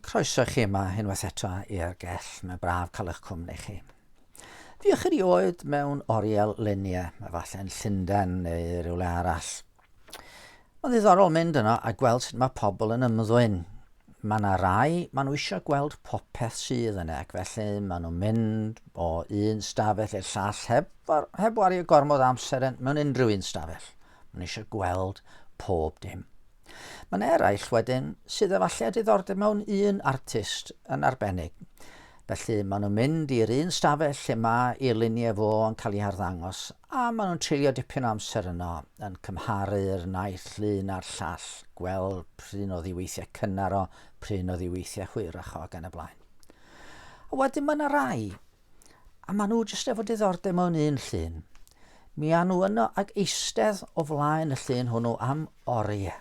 Croeso chi yma unwaith eto i'r Gell. Mae'n braf cael eich cwmni chi. Fiwch erioed mewn oriel luniau, efallai'n Llundain neu rywle arall. Mae'n ddiddorol mynd yno a gweld sut mae pobl yn ymddwyn. Mae yna rai, maen nhw eisiau gweld popeth sydd yna, ac felly maen nhw'n mynd o un stafell i'r llall heb wario gormod amser mewn unrhyw un stafell. Maen nhw eisiau gweld pob dim. Mae'n eraill wedyn sydd efallai diddordeb mewn un artist yn arbennig. Felly maen nhw'n mynd i'r un stafell lle mae i'r luniau fo yn cael ei arddangos a maen nhw'n treulio dipyn o amser yno yn cymharu'r naill lun a'r llall, gweld pryn o ddiweithiau cynnar o, pryn o ddiweithiau hwyrach o gan y blaen. A wedyn mae yna rai, a maen nhw jyst efo diddordeb mewn un llun. Mi a nhw yno ag eistedd o flaen y llun hwnnw am oriau,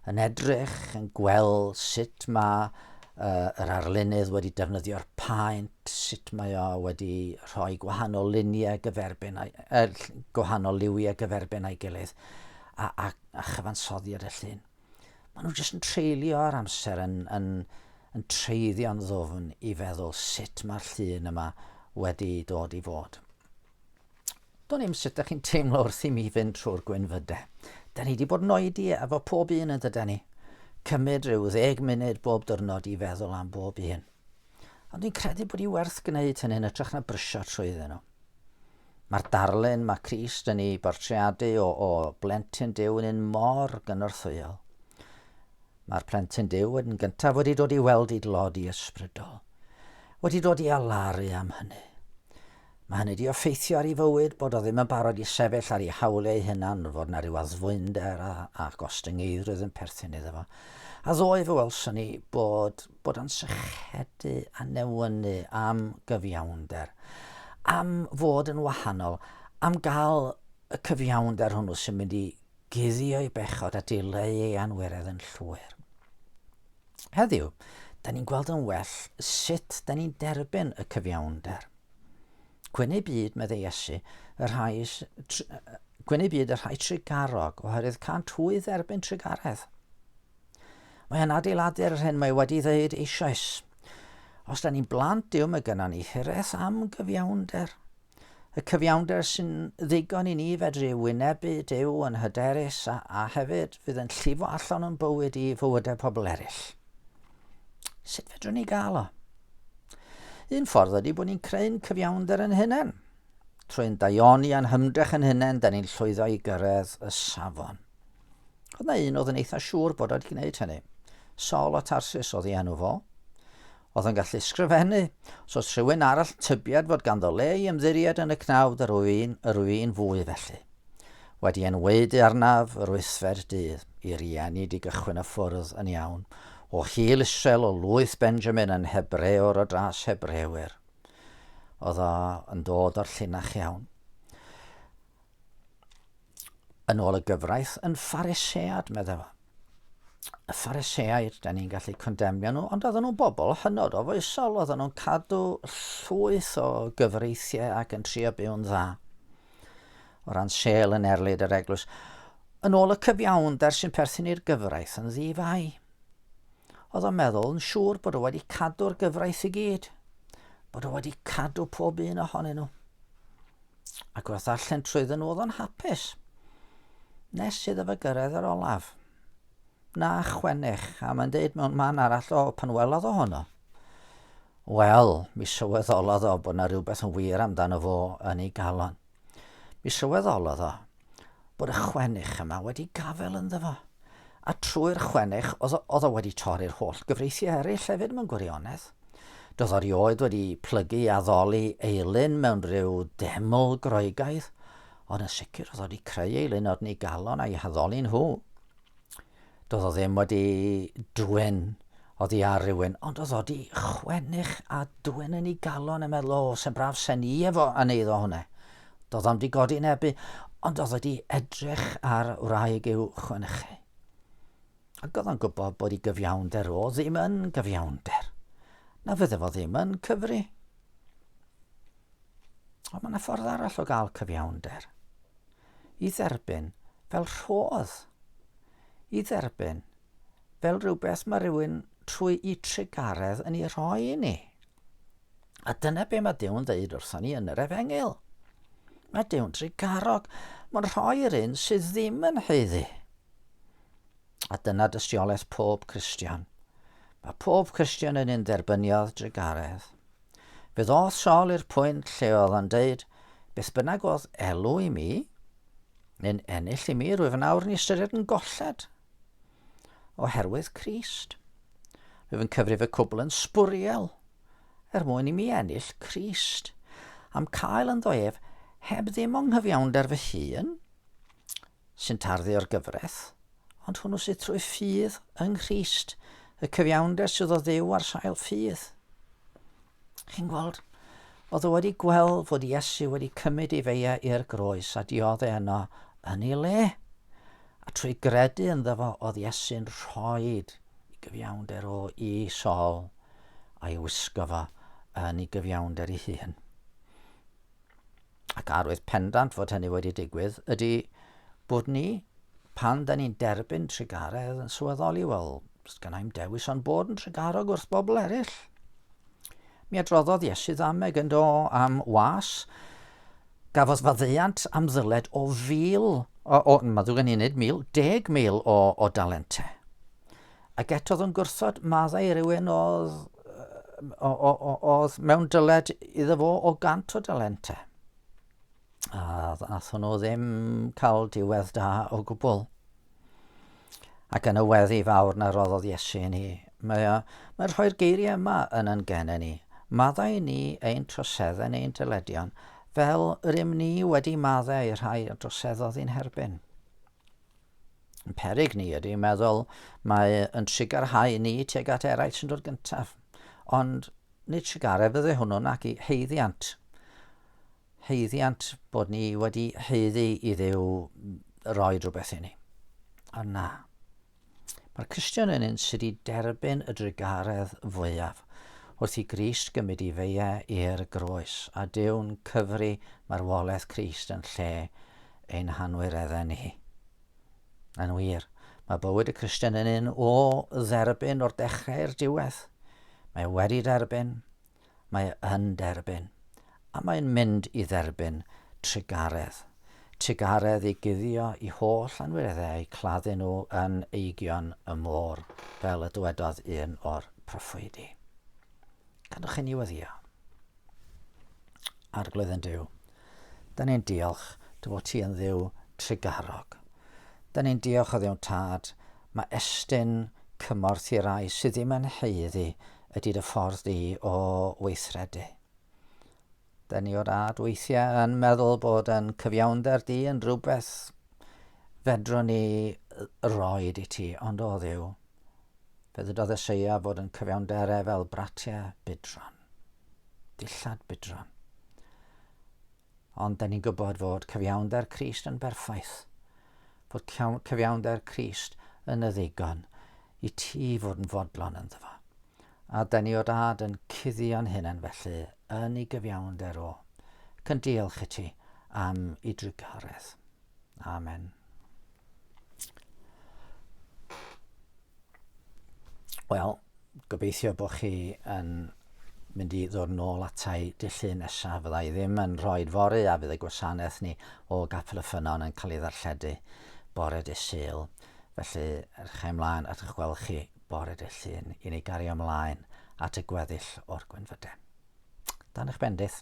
yn edrych, yn gweld sut mae yr arlunydd wedi defnyddio'r paent, sut mae o wedi rhoi gwahanol luniau gwahanol liwiau gyferbyn a'i gilydd a chyfansoddiad y llun. Maen nhw jyst yn treulio ar amser yn treiddio'n ddwfn i feddwl sut mae'r llun yma wedi dod i fod. Do'n i'm sut ydych chi'n teimlo wrth i mi fynd trwy'r Gwynfydau. Da ni wedi bod yn oedi efo pob un yn dydyn ni. Cymryd rhyw 10 munud bob diwrnod i feddwl am bob un. Ond dwi'n credu bod hi werth gwneud hynny'n ytrach na brysio trwyddyn nhw. Mae'r darlun, mae Crist yn ei bortreadu o blentyn Duw yn un mor gynorthwyol. Mae'r plentyn Duw yn gyntaf wedi dod i weld i dlodi ysbrydol. Wedi dod i alaru am hynny. Mae hynny wedi effeithio ar ei fywyd bod o ddim yn barod i sefyll ar ei hawliau hunan fod yna rhyw addfwynder a gostyngeidrwydd yn perthyn iddo fo. A ddo i fy welson ni bod o'n sychedu a newynu am gyfiawnder, am fod yn wahanol, am gael y cyfiawnder hwnnw sy'n mynd i guddio ei bechod a dileu ei anwiredd yn llwyr. Heddiw, da ni'n gweld yn well sut da ni'n derbyn y cyfiawnder. Gwyn ei byd, meddai Iesu, gwyn ei byd y rhai trugarog, oherwydd cant hwy dderbyn trugaredd. Mae yn adeiladu'r hyn mae wedi dweud eisoes. Os da ni'n blant Duw, mae gynnon ni hiraeth am gyfiawnder. Y cyfiawnder sy'n ddigon i ni fedru wynebu Duw yn hyderus a hefyd fydd yn llifo allan o'n bywyd i fywydau pobl eraill. Sut fedrwn ni gael o? Un ffordd ydy bod ni'n creu'n cyfiawnder yn hunain. Trwy'n daioni a'n hymdrech yn hunain, da ni'n llwyddo i gyrraedd y safon. Oedd na un oedd yn eitha siŵr bod wedi gwneud hynny. Saul o Tarsus oedd ei enw fo. Oedd yn gallu sgrifennu, so os rhywun arall tybiad fod ganddo le i ymddiried yn y cnawd yr un fwy felly. Wedi enwedu arnaf yr wythfed dydd i rieni di gychwyn y ffwrdd yn iawn. O hil Israel o lwyth Benjamin yn Hebrewr o dras Hebrewyr. Oedd o yn dod o'r llinach iawn. Yn ôl y gyfraith yn Pharisead, meddwl. Y Phariseaid, da ni'n gallu condemnio nhw, ond oedden nhw'n bobl hynod o foesol, oedden nhw'n cadw llwyth o gyfreithiau ac yn trio byw'n dda. O ran sel yn erlyd yr eglwys. Yn ôl y cyfiawnder sy'n perthyn i'r gyfraith yn ddifau. Oedd o'n meddwl yn siŵr bod o wedi cadw'r gyfraith i gyd, bod o wedi cadw pob un ohonyn nhw. Ac wrth allan trwyddyn nhw oedd o'n hapus. Nes iddo fe gyrraedd yr olaf. Na chwennych, a mae'n deud mewn man arall o pan welodd o honno. Wel, mi sylweddolodd o bod yna rhywbeth yn wir amdano fo yn ei galon. Mi sylweddolodd o bod y chwennych yma wedi gafel ynddo fo. A trwy'r chwennych, oedd o wedi torri'r holl gyfreithiau eraill hefyd mewn gwirionedd. Doedd o rioed wedi plygu a ddoli eilyn mewn rhyw deml groegaidd, ond yn sicr oedd o wedi creu eilyn o'r ni galon a'i haddoli nhw. Doedd o ddim wedi dwyn oddi ar rywun, ond oedd o wedi chwennych a dwyn yn ei galon yn meddwl, sy'n braf sen i efo a neiddo hwnna. Doedd o'n wedi godi nebu, ond oedd o wedi edrych ar wraig i'w chwennychu. Ac oedd o'n gwybod bod ei gyfiawnder o ddim yn gyfiawnder. Na fydde fo ddim yn cyfri. Ond mae yna ffordd arall o gael cyfiawnder. I dderbyn fel rhodd. I dderbyn fel rhywbeth mae rhywun trwy I trugaredd yn ei rhoi I ni. A dyna be mae Dyw'n dweud wrthon ni yn yr Efengil. Mae Dyw'n trugarog. Mae'n rhoi'r un sydd ddim yn haeddu. A dyna dystiolaeth pob Cristion. Mae pob Cristion yn un derbyniodd trugaredd. Fe ddodd Saul i'r pwynt lle oedd yn dweud, beth bynnag oedd elw I mi, neu'n ennill I mi, rwyf yn awr ni ystyried yn golled. Oherwydd Crist. Rwyf yn cyfrif y cwbl yn sbwriel, mwyn I mi ennill Crist. Am cael yn ddoef, heb ddim o'n nghyfiawnder fy hun, sy'n tarddu o'r gyfraith, ond hwnnw sydd trwy ffydd yng Nghrist, y cyfiawnder sydd o Dduw ar sail ffydd. Chi'n gweld, oedd o wedi gweld fod Iesu wedi cymryd I feia i'r groes a dioddau yno yn ei le. A trwy gredu ynddo fo, oedd Iesu'n rhoi I gyfiawnder o I Saul a'i wisgo fo yn ei gyfiawnder ei hun. Ac arwydd pendant fod hynny wedi digwydd ydy bod ni, pan da ni'n derbyn trugaredd yn swyddoli, wel, gynnau'n dewis o'n bod yn trugarog wrth bobl eraill. Mi adroddodd Iesu ddameg yn do am was, gafodd faddeuant am ddyled o 1,000, maddw gan I nid 1,000, 10,000 o dalentau. Ac etodd yn gwrthod maddau rhywun oedd mewn dyled iddo fo o 100 o dalentau. A nath nhw ddim cael diwedd da o gwbl. Ac yn y weddi fawr na roddodd Iesu I ni, mae'n rhoi'r geiriau yma yn gennau ni. Maddau ni ein troseddau neu'n dyledion, fel rym ni wedi maddau I rhai droseddodd i'n herbyn. Yn peryg ni ydy meddwl mae yn trigarhau ni tuag at eraill sy'n dod gyntaf. Ond nid trigarau fydde hwnnw nac I heiddiant. Heiddiant bod ni wedi heiddi I Dduw roi rhywbeth I ni. Ond na. Mae'r Cristion yn un sydd I derbyn y drugaredd fwyaf wrth I Grist gymryd I feia i'r groes a Dyw'n cyfri marwolaeth Crist yn lle ein hanwireddau ni. Yn wir, mae bywyd y Cristion yn un o dderbyn o'r dechrau i'r diwedd. Mae wedi derbyn, mae yn derbyn, a mae'n mynd I dderbyn trugaredd. Trugaredd I guddio I holl anwireddau, claddu nhw yn eigion y môr, fel y dywedodd un o'r proffwydi. Gadwch I ni weddio. Arglwydd yn Duw, da ni'n diolch dy fod ti yn Dduw trugarog. Da ni'n diolch o Dduw'n tad, mae estyn cymorth I rai sydd ddim yn haeddu ydy dy ffordd di o weithredu. Da ni o'r ad weithiau yn meddwl bod yn cyfiawnder di yn rhywbeth fedrwn ni roed I ti, ond o Dduw, fe ddydodd Eseia fod yn cyfiawnderau fel bratiau bydron, dillad bydron. Ond da ni'n gwybod fod cyfiawnder Crist yn berffaith, fod cyfiawnder Crist yn y ddigon I ti fod yn fodlon ynddo fo. A da ni o'r ad yn cuddio'n hunain felly yn ei gyfiawnder o, ac yn diolch I ti am ei drugaredd. Amen. Wel, gobeithio bod chi yn mynd I ddod nôl atai dillun nesaf. Fydda I ddim yn rhoi'r fory a fydd y gwasanaeth ni o Capel y Ffynnon yn cael ei ddarlledu bore dydd Sul. Felly, chai ymlaen at eich gweld chi bore dydd Llun I ni gario ymlaen at y gweddill o'r Gwynfydau. Dan eich bendith.